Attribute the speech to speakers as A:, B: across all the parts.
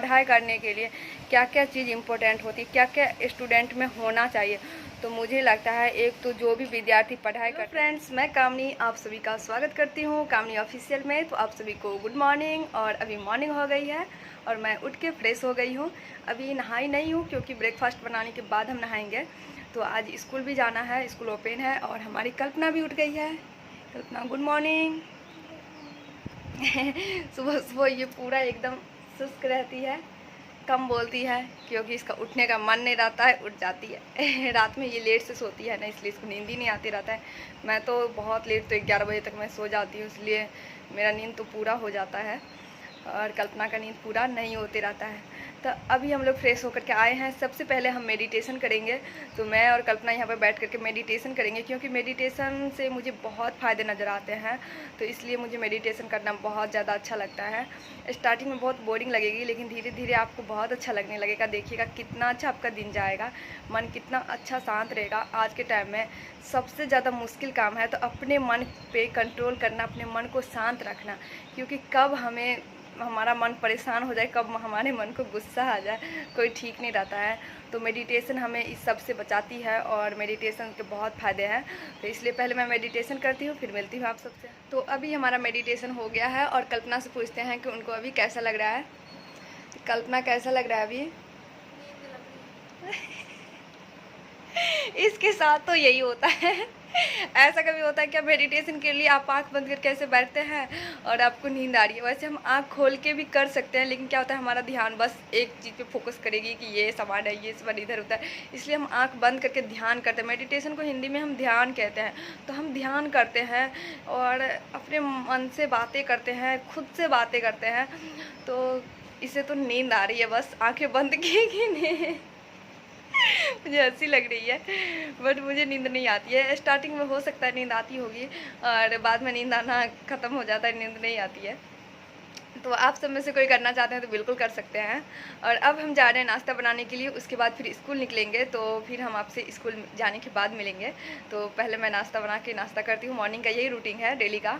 A: पढ़ाई करने के लिए क्या क्या चीज़ इम्पोर्टेंट होती है, क्या क्या स्टूडेंट में होना चाहिए। तो मुझे लगता है एक तो जो भी विद्यार्थी पढ़ाई कर फ्रेंड्स, मैं कामनी आप सभी का स्वागत करती हूँ कामनी ऑफिशियल में। तो आप सभी को गुड मॉर्निंग। और अभी मॉर्निंग हो गई है और मैं उठ के फ्रेश हो गई हूँ। अभी नहाई नहीं हूँ क्योंकि ब्रेकफास्ट बनाने के बाद हम नहाएंगे। तो आज स्कूल भी जाना है, स्कूल ओपन है और हमारी कल्पना भी उठ गई है। कल्पना गुड मॉर्निंग। सुबह सुबह ये पूरा एकदम सुस्त रहती है, कम बोलती है क्योंकि इसका उठने का मन नहीं रहता है, उठ जाती है। रात में ये लेट से सोती है ना, इसलिए इसको नींद ही नहीं आती रहता है। मैं तो बहुत लेट, तो 11 बजे तक मैं सो जाती हूँ, इसलिए मेरा नींद तो पूरा हो जाता है और कल्पना का नींद पूरा नहीं होते रहता है। तो अभी हम लोग फ्रेश होकर के आए हैं। सबसे पहले हम मेडिटेशन करेंगे। तो मैं और कल्पना यहाँ पर बैठ करके मेडिटेशन करेंगे क्योंकि मेडिटेशन से मुझे बहुत फ़ायदे नज़र आते हैं। तो इसलिए मुझे मेडिटेशन करना बहुत ज़्यादा अच्छा लगता है। स्टार्टिंग में बहुत बोरिंग लगेगी, लेकिन धीरे धीरे आपको बहुत अच्छा लगने लगेगा। देखिएगा कितना अच्छा आपका दिन जाएगा, मन कितना अच्छा शांत रहेगा। आज के टाइम में सबसे ज़्यादा मुश्किल काम है तो अपने मन पे कंट्रोल करना, अपने मन को शांत रखना, क्योंकि कब हमारा मन परेशान हो जाए, कब हमारे मन को गुस्सा आ जाए, कोई ठीक नहीं रहता है। तो मेडिटेशन हमें इस सब से बचाती है और मेडिटेशन के बहुत फ़ायदे हैं। तो इसलिए पहले मैं मेडिटेशन करती हूँ, फिर मिलती हूँ आप सबसे। तो अभी हमारा मेडिटेशन हो गया है और कल्पना से पूछते हैं कि उनको अभी कैसा लग रहा है। कल्पना कैसा लग रहा है अभी? इसके साथ तो यही होता है। ऐसा कभी होता है क्या मेडिटेशन के लिए आप आंख बंद करके ऐसे बैठते हैं और आपको नींद आ रही है? वैसे हम आंख खोल के भी कर सकते हैं, लेकिन क्या होता है हमारा ध्यान बस एक चीज़ पे फोकस करेगी कि ये सामान है, ये सामान इधर होता है, इसलिए हम आंख बंद करके ध्यान करते हैं। मेडिटेशन को हिंदी में हम ध्यान कहते हैं। तो हम ध्यान करते हैं और अपने मन से बातें करते हैं, खुद से बातें करते हैं। तो इससे तो नींद आ रही है, बस आँखें बंद की कि नहीं। मुझे हंसी लग रही है, बट मुझे नींद नहीं आती है। स्टार्टिंग में हो सकता है नींद आती होगी और बाद में नींद आना ख़त्म हो जाता है, नींद नहीं आती है। तो आप सब में से कोई करना चाहते हैं तो बिल्कुल कर सकते हैं। और अब हम जा रहे हैं नाश्ता बनाने के लिए, उसके बाद फिर स्कूल निकलेंगे। तो फिर हम आपसे स्कूल जाने के बाद मिलेंगे। तो पहले मैं नाश्ता बना के नाश्ता करती हूँ। मॉर्निंग का यही रूटीन है डेली का।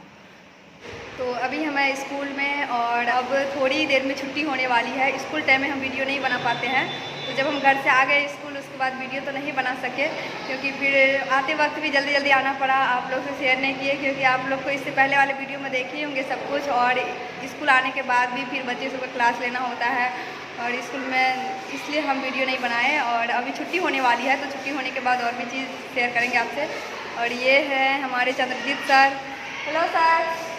A: तो अभी हमें स्कूल में और अब थोड़ी देर में छुट्टी होने वाली है। स्कूल टाइम में हम वीडियो नहीं बना पाते हैं, तो जब हम घर से आ गए स्कूल उसके बाद वीडियो तो नहीं बना सके, क्योंकि फिर आते वक्त भी जल्दी जल्दी आना पड़ा। आप लोग से शेयर नहीं किए क्योंकि आप लोग को इससे पहले वाले वीडियो में देखे होंगे सब कुछ। और स्कूल आने के बाद भी फिर बच्चे सबको क्लास लेना होता है और स्कूल में, इसलिए हम वीडियो नहीं बनाए। और अभी छुट्टी होने वाली है, तो छुट्टी होने के बाद और भी चीज़ शेयर करेंगे आपसे। और ये है हमारे चंद्रजीत सर। Hello sir.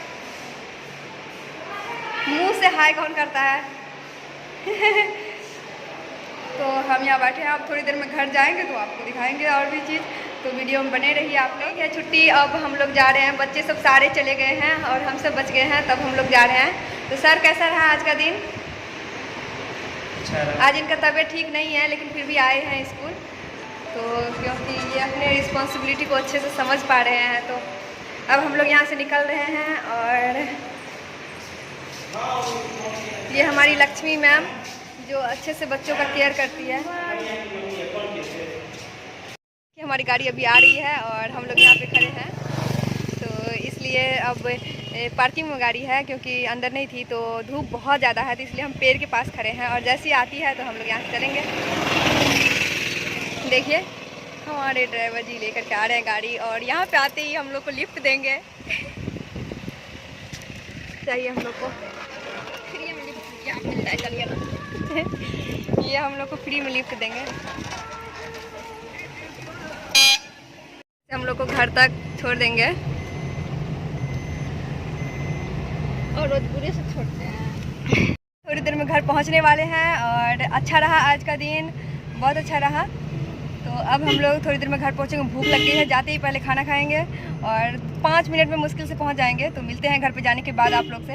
A: मुंह से हाय कौन करता है? तो हम यहाँ बैठे हैं, आप थोड़ी देर में घर जाएंगे तो आपको दिखाएंगे और भी चीज़। तो वीडियो में बने रहिए आप लोग। है छुट्टी, अब हम लोग जा रहे हैं। बच्चे सब सारे चले गए हैं और हम सब बच गए हैं, तब हम लोग जा रहे हैं। तो सर कैसा रहा आज का दिन? आज इनका तबीयत ठीक नहीं है, लेकिन फिर भी आए हैं स्कूल। तो क्योंकि ये अपने रिस्पॉन्सिबिलिटी को अच्छे से समझ पा रहे हैं। तो अब हम लोग यहाँ से निकल रहे हैं। और ये हमारी लक्ष्मी मैम जो अच्छे से बच्चों का केयर करती है। हमारी गाड़ी अभी आ रही है और हम लोग यहाँ पे खड़े हैं। तो इसलिए अब पार्किंग में गाड़ी है, क्योंकि अंदर नहीं थी। तो धूप बहुत ज़्यादा है, तो इसलिए हम पेड़ के पास खड़े हैं और जैसे ही आती है तो हम लोग यहाँ से चलेंगे। देखिए हमारे ड्राइवर जी लेकर के आ रहे हैं गाड़ी और यहाँ पे आते ही हम लोग को लिफ्ट देंगे। चाहिए हम लोग को फ्री में लिफ्ट, क्या मिलता है, चलिए ना। ये हम लोग को फ्री में लिफ्ट देंगे, हम लोग को घर तक छोड़ देंगे और रोज बुरे से छोड़ते हैं। थोड़ी देर में घर पहुंचने वाले हैं और अच्छा रहा आज का दिन, बहुत अच्छा रहा। तो अब हम लोग थोड़ी देर में घर पहुंचेंगे। भूख लग गई है, जाते ही पहले खाना खाएंगे और 5 मिनट में मुश्किल से पहुंच जाएंगे। तो मिलते हैं घर पे जाने के बाद आप लोग से।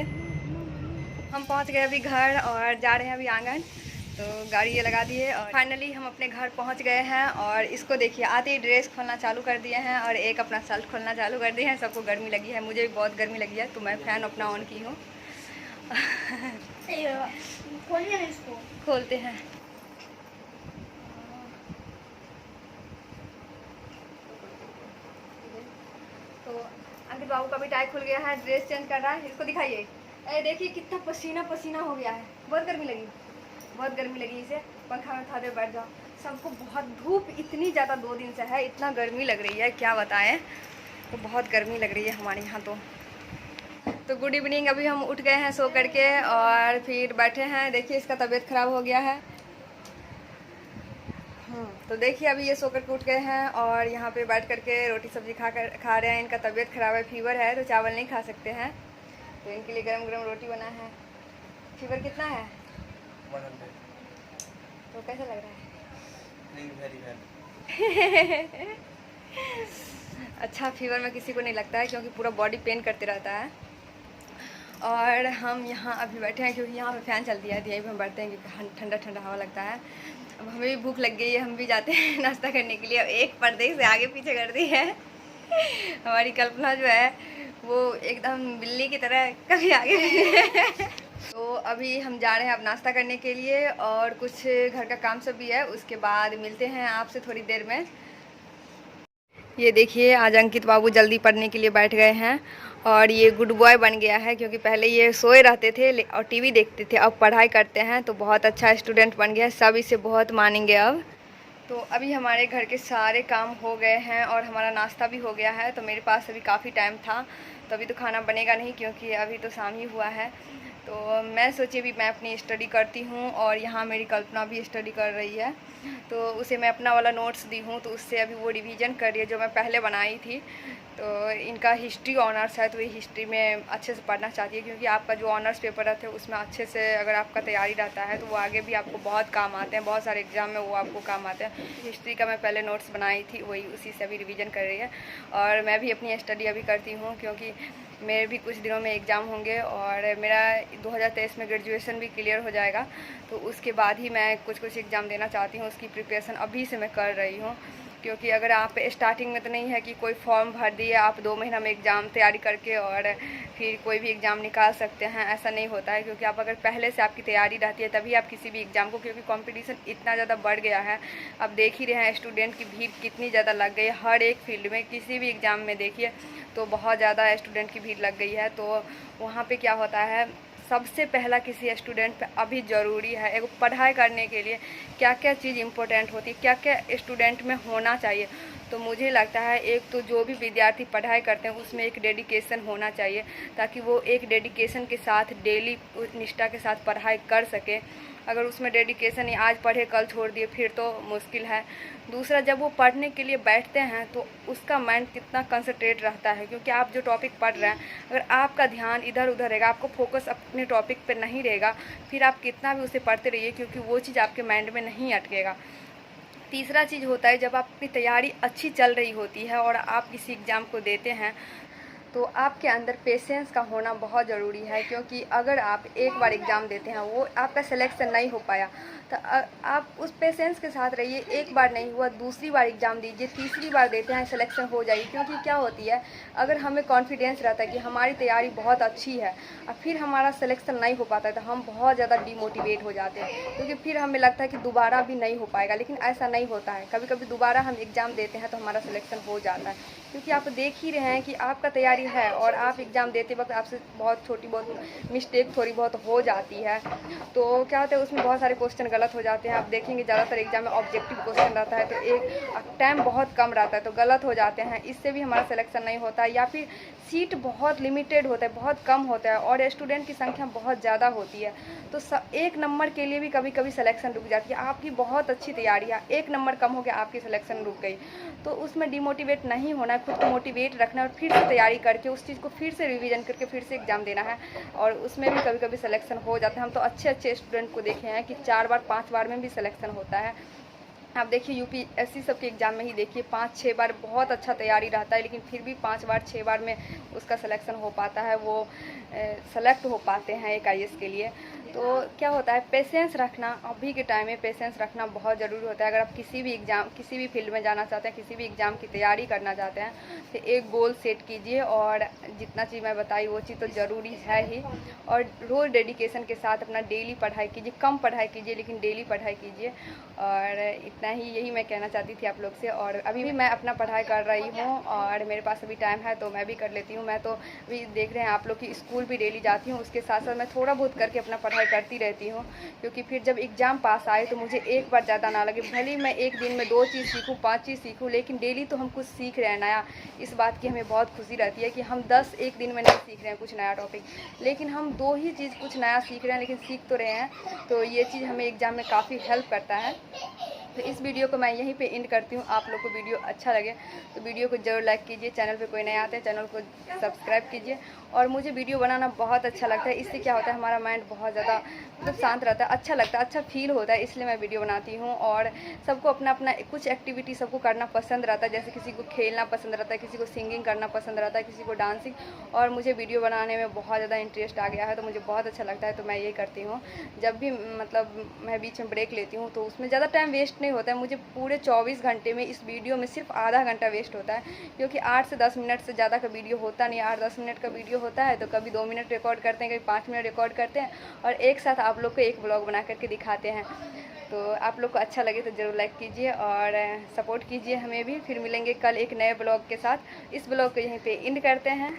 A: हम पहुंच गए अभी घर और जा रहे हैं अभी आंगन। तो गाड़ी ये लगा दिए और फाइनली हम अपने घर पहुंच गए हैं। और इसको देखिए, आते ही ड्रेस खोलना चालू कर दिए हैं और एक अपना शर्ट खोलना चालू कर दिए हैं। सबको गर्मी लगी है, मुझे भी बहुत गर्मी लगी है, तो मैं फ़ैन अपना ऑन की हूँ। इसको खोलते हैं। तो अंकित बाबू का भी टाई खुल गया है, ड्रेस चेंज कर रहा है। इसको दिखाइए। अरे देखिए कितना पसीना पसीना हो गया है, बहुत गर्मी लगी। बहुत गर्मी लगी इसे, पंखा में थोड़ा देर बैठ जाओ। सबको बहुत धूप इतनी ज़्यादा 2 दिन से है, इतना गर्मी लग रही है क्या बताएं। तो बहुत गर्मी लग रही है हमारे यहाँ तो गुड इवनिंग। अभी हम उठ गए हैं सो करके और फिर बैठे हैं। देखिए इसका तबीयत ख़राब हो गया है। तो देखिए अभी ये सो करके उठ गए हैं और यहाँ पे बैठ करके रोटी सब्जी खा रहे हैं। इनका तबीयत ख़राब है, फीवर है, तो चावल नहीं खा सकते हैं, तो इनके लिए गरम गरम रोटी बना है। फीवर कितना है?
B: 100।
A: तो कैसा लग रहा है?
B: Very well.
A: अच्छा, फीवर में किसी को नहीं लगता है क्योंकि पूरा बॉडी पेन करते रहता है। और हम यहाँ अभी बैठे हैं क्योंकि यहाँ पे फ़ैन चलती है, यहीं पर हम बैठते हैं क्योंकि ठंडा ठंडा हवा लगता है। अब हमें भी भूख लग गई है, हम भी जाते हैं नाश्ता करने के लिए। अब एक पर्दे से आगे पीछे कर दी है हमारी कल्पना जो है वो एकदम बिल्ली की तरह कभी आगे तो अभी हम जा रहे हैं अब नाश्ता करने के लिए और कुछ घर का काम सब भी है, उसके बाद मिलते हैं आपसे थोड़ी देर में। ये देखिए आज अंकित बाबू जल्दी पढ़ने के लिए बैठ गए हैं और ये गुड बॉय बन गया है क्योंकि पहले ये सोए रहते थे और टीवी देखते थे, अब पढ़ाई करते हैं, तो बहुत अच्छा स्टूडेंट बन गया। सब इसे बहुत मानेंगे अब। तो अभी हमारे घर के सारे काम हो गए हैं और हमारा नाश्ता भी हो गया है, तो मेरे पास अभी काफ़ी टाइम था, तो अभी तो खाना बनेगा नहीं क्योंकि अभी तो शाम ही हुआ है। तो मैं सोची भी मैं अपनी स्टडी करती हूँ और यहाँ मेरी कल्पना भी स्टडी कर रही है, तो उसे मैं अपना वाला नोट्स दी हूँ, तो उससे अभी वो रिवीजन कर रही है जो मैं पहले बनाई थी। तो इनका हिस्ट्री ऑनर्स है, तो ये हिस्ट्री में अच्छे से पढ़ना चाहती है क्योंकि आपका जो ऑनर्स पेपर रहते हैं उसमें अच्छे से अगर आपका तैयारी रहता है तो वो आगे भी आपको बहुत काम आते हैं, बहुत सारे एग्जाम में वो आपको काम आते हैं। हिस्ट्री का मैं पहले नोट्स बनाई थी, वही उसी से अभी रिवीजन कर रही है। और मैं भी अपनी स्टडी अभी करती हूँ क्योंकि मेरे भी कुछ दिनों में एग्ज़ाम होंगे और मेरा 2023 में ग्रेजुएशन भी क्लियर हो जाएगा, तो उसके बाद ही मैं कुछ एग्ज़ाम देना चाहती हूँ। उसकी प्रिपरेशन अभी से मैं कर रही हूँ क्योंकि अगर आप स्टार्टिंग में तो नहीं है कि कोई फॉर्म भर दिए आप 2 महीना में एग्ज़ाम तैयारी करके और फिर कोई भी एग्ज़ाम निकाल सकते हैं, ऐसा नहीं होता है। क्योंकि आप अगर पहले से आपकी तैयारी रहती है तभी आप किसी भी एग्ज़ाम को, क्योंकि कंपटीशन इतना ज़्यादा बढ़ गया है, अब देख ही रहे हैं स्टूडेंट की भीड़ कितनी ज़्यादा लग गई है। हर एक फील्ड में किसी भी एग्ज़ाम में देखिए तो बहुत ज़्यादा स्टूडेंट की भीड़ लग गई है। तो वहाँ पे क्या होता है, सबसे पहला किसी स्टूडेंट पे अभी ज़रूरी है एक पढ़ाई करने के लिए क्या क्या चीज़ इम्पोर्टेंट होती है, क्या क्या स्टूडेंट में होना चाहिए। तो मुझे लगता है एक तो जो भी विद्यार्थी पढ़ाई करते हैं उसमें एक डेडिकेशन होना चाहिए ताकि वो एक डेडिकेशन के साथ डेली निष्ठा के साथ पढ़ाई कर सके। अगर उसमें डेडिकेशन नहीं, आज पढ़े कल छोड़ दिए, फिर तो मुश्किल है। दूसरा, जब वो पढ़ने के लिए बैठते हैं तो उसका माइंड कितना कंसंट्रेट रहता है, क्योंकि आप जो टॉपिक पढ़ रहे हैं अगर आपका ध्यान इधर उधर रहेगा, आपको फोकस अपने टॉपिक पर नहीं रहेगा, फिर आप कितना भी उसे पढ़ते रहिए क्योंकि वो चीज़ आपके माइंड में नहीं अटकेगा। तीसरा चीज़ होता है, जब आपकी तैयारी अच्छी चल रही होती है और आप किसी एग्ज़ाम को देते हैं तो आपके अंदर पेशेंस का होना बहुत ज़रूरी है। क्योंकि अगर आप एक बार एग्ज़ाम देते हैं वो आपका सिलेक्शन नहीं हो पाया तो आप उस पेशेंस के साथ रहिए, एक बार नहीं हुआ दूसरी बार एग्ज़ाम दीजिए, तीसरी बार देते हैं सिलेक्शन हो जाएगी। क्योंकि क्या होती है, अगर हमें कॉन्फिडेंस रहता है कि हमारी तैयारी बहुत अच्छी है और फिर हमारा सिलेक्शन नहीं हो पाता है तो हम बहुत ज़्यादा डिमोटिवेट हो जाते हैं, क्योंकि फिर हमें लगता है कि दोबारा भी नहीं हो पाएगा। लेकिन ऐसा नहीं होता है, कभी कभी दोबारा हम एग्ज़ाम देते हैं तो हमारा सिलेक्शन हो जाता है। क्योंकि आप देख ही रहे हैं कि आपका तैयारी है और आप एग्ज़ाम देते वक्त आपसे बहुत छोटी बहुत मिस्टेक थोड़ी बहुत हो जाती है, तो क्या होता है उसमें बहुत सारे क्वेश्चन गलत हो जाते हैं। आप देखेंगे ज़्यादातर एग्जाम में ऑब्जेक्टिव क्वेश्चन रहता है तो एक टाइम बहुत कम रहता है तो गलत हो जाते हैं, इससे भी हमारा सिलेक्शन नहीं होता है। या फिर सीट बहुत लिमिटेड होता है, बहुत कम होता है और स्टूडेंट की संख्या बहुत ज़्यादा होती है तो एक नंबर के लिए भी कभी कभी सिलेक्शन रुक जाती है। आपकी बहुत अच्छी तैयारी है, एक नंबर कम हो गया आपकी सिलेक्शन रुक गई, तो उसमें डिमोटिवेट नहीं होना है, खुद को मोटिवेट रखना है और फिर से तैयारी करके उस चीज़ को फिर से रिवीजन करके फिर से एग्ज़ाम देना है। और उसमें भी कभी कभी सिलेक्शन हो जाता है। हम तो अच्छे अच्छे स्टूडेंट को देखे हैं कि 4 बार 5 बार में भी सिलेक्शन होता है। आप देखिए यूपीएससी सबके एग्ज़ाम में ही देखिए 5-6 बार बहुत अच्छा तैयारी रहता है, लेकिन फिर भी 5 बार 6 बार में उसका सिलेक्शन हो पाता है, वो सेलेक्ट हो पाते हैं एक आईएएस के लिए। तो क्या होता है, पेशेंस रखना अभी के टाइम में पेशेंस रखना बहुत ज़रूरी होता है। अगर आप किसी भी एग्ज़ाम किसी भी फील्ड में जाना चाहते हैं, किसी भी एग्ज़ाम की तैयारी करना चाहते हैं तो एक गोल सेट कीजिए और जितना चीज़ मैं बताई वो चीज़ तो ज़रूरी है ही, और रोज़ डेडिकेशन के साथ अपना डेली पढ़ाई कीजिए, कम पढ़ाई कीजिए लेकिन डेली पढ़ाई कीजिए। और इतना ही, यही मैं कहना चाहती थी आप लोग से। और अभी भी मैं अपना पढ़ाई कर रही हूँ और मेरे पास अभी टाइम है तो मैं भी कर लेती हूँ। मैं तो अभी देख रहे हैं आप लोग की स्कूल भी डेली जाती हूँ, उसके साथ साथ मैं थोड़ा बहुत करके अपना पढ़ाई करती रहती हूँ, क्योंकि फिर जब एग्ज़ाम पास आए तो मुझे एक बार ज़्यादा ना लगे। भले ही मैं एक दिन में 2 चीज़ सीखूँ, 5 चीज़ सीखूँ, लेकिन डेली तो हम कुछ सीख रहे हैं नया। इस बात की हमें बहुत खुशी रहती है कि हम 10 एक दिन में नहीं सीख रहे हैं कुछ नया टॉपिक, लेकिन हम 2 ही चीज़ कुछ नया सीख रहे हैं, लेकिन सीख तो रहे हैं। तो ये चीज़ हमें एग्ज़ाम में काफ़ी हेल्प करता है। तो इस वीडियो को मैं यहीं पे एंड करती हूँ। आप लोग को वीडियो अच्छा लगे तो वीडियो को ज़रूर लाइक कीजिए। चैनल पे कोई नए आते हैं चैनल को सब्सक्राइब कीजिए। और मुझे वीडियो बनाना बहुत अच्छा लगता है। इससे क्या होता है, हमारा माइंड बहुत ज़्यादा मतलब शांत रहता है, अच्छा लगता है, अच्छा फील होता है, इसलिए मैं वीडियो बनाती हूँ। और सबको अपना अपना कुछ एक्टिविटी सबको करना पसंद रहता है। जैसे किसी को खेलना पसंद रहता है, किसी को सिंगिंग करना पसंद रहता है, किसी को डांसिंग। और मुझे वीडियो बनाने में बहुत ज़्यादा इंटरेस्ट आ गया है, तो मुझे बहुत अच्छा लगता है, तो मैं ये करती हूँ। जब भी मतलब मैं बीच में ब्रेक लेती हूँ तो उसमें ज़्यादा टाइम वेस्ट नहीं होता है। मुझे पूरे 24 घंटे में इस वीडियो में सिर्फ आधा घंटा वेस्ट होता है, क्योंकि 8 से 10 मिनट से ज़्यादा का वीडियो होता नहीं है। 8-10 मिनट का वीडियो होता है, तो कभी 2 मिनट रिकॉर्ड करते हैं, कभी 5 मिनट रिकॉर्ड करते हैं, और एक साथ आप लोग को एक ब्लॉग बना करके दिखाते हैं। तो आप लोग को अच्छा लगे तो ज़रूर लाइक कीजिए और सपोर्ट कीजिए हमें भी। फिर मिलेंगे कल एक नए ब्लॉग के साथ। इस ब्लॉग को यहीं पे एंड करते हैं।